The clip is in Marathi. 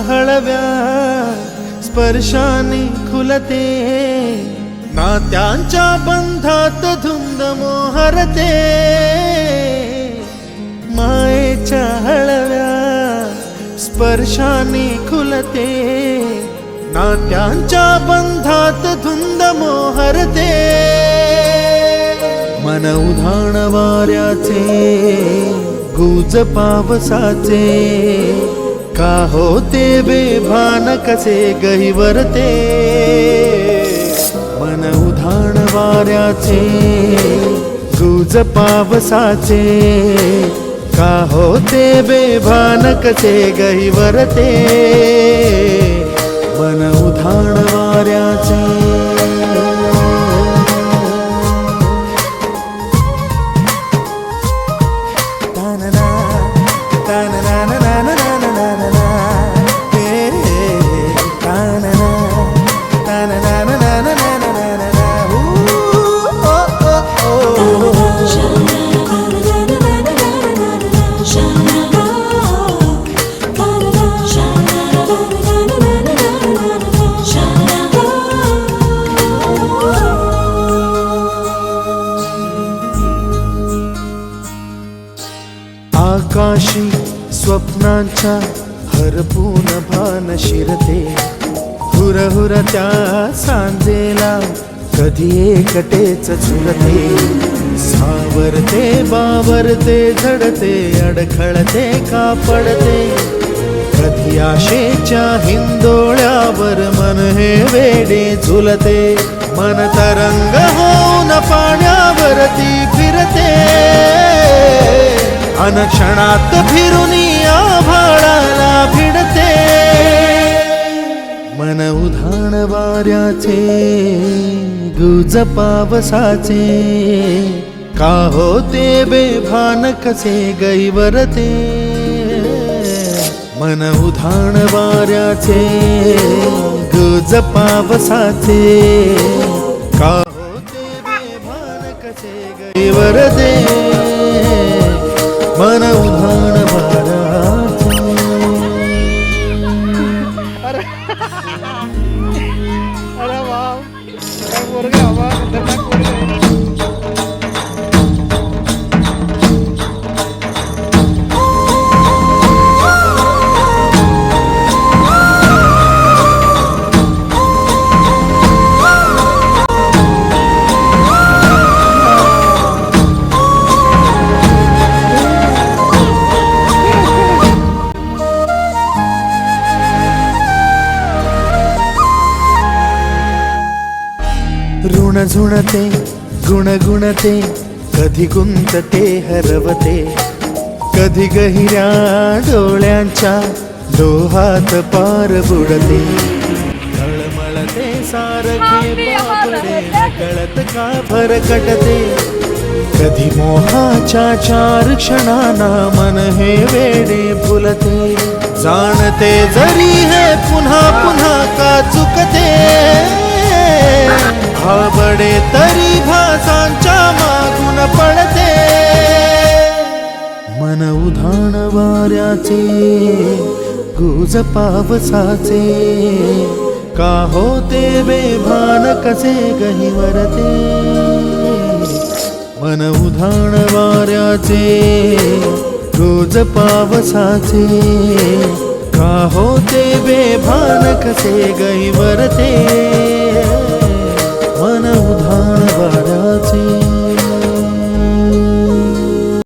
हळव्या स्पर्शाने खुलते, नात्यांच्या बंधात धुंद मोहरते. मायेच्या हळव्या स्पर्शाने खुलते, नात्यांच्या बंधात धुंद मोहरते. मन उधाण वाऱ्याचे गुज पावसाचे, का होते बेभान कसे गहिवरते. मन उधाण वाऱ्याचे गुज पावसाचे, का होते बेभान कसे गहिवरते. मन उधाण वाऱ्याचे. आकाशी स्वप्नांच्या हरपून भान शिरते, हुरहुर त्या सांजेला कधी एकटेच झुरते. सावरते बावरते झडते, अडखळते का पडते. कधी आशेच्या हिंदोळ्यावर मन हे वेडे झुलते. मन तरंग होऊन पाण्यावरती फिरते, अनक्षणात फिरुनी आभाळाला भिडते. मन उधाण वाऱ्याचे गुज पावसाचे, का होते बेभान कसे गहिवरते. मन उधाण वाऱ्याचे गुज पावसाचे, का होते बेभान कसे गहिवरते. मन उधाण वाऱ्याचे. अरे वाव, काय पोरगा बाबा, खतरनाक पोरगा आहे. ऋण झुणते गुणगुणते, कधी गुंतते हरवते. कधी गहिऱ्या डोळ्यांच्या डोहात पार बुडते. तळमळते सारखे बापडे, कळत का भरकटते. कधी मोहाच्या चार क्षणांना मन हे वेडे फुलते. जाणते जरी हे पुन्हा पुन्हा का चुकते. भाबडे तरी भासांच्या मागून पडते. मन उधाण वाऱ्याचे गुज पावसाचे, का होते बेभान कसे गहिवरते. मन उधाण वाऱ्याचे गुज पावसाचे, का होते बेभान कसे गहिवरते.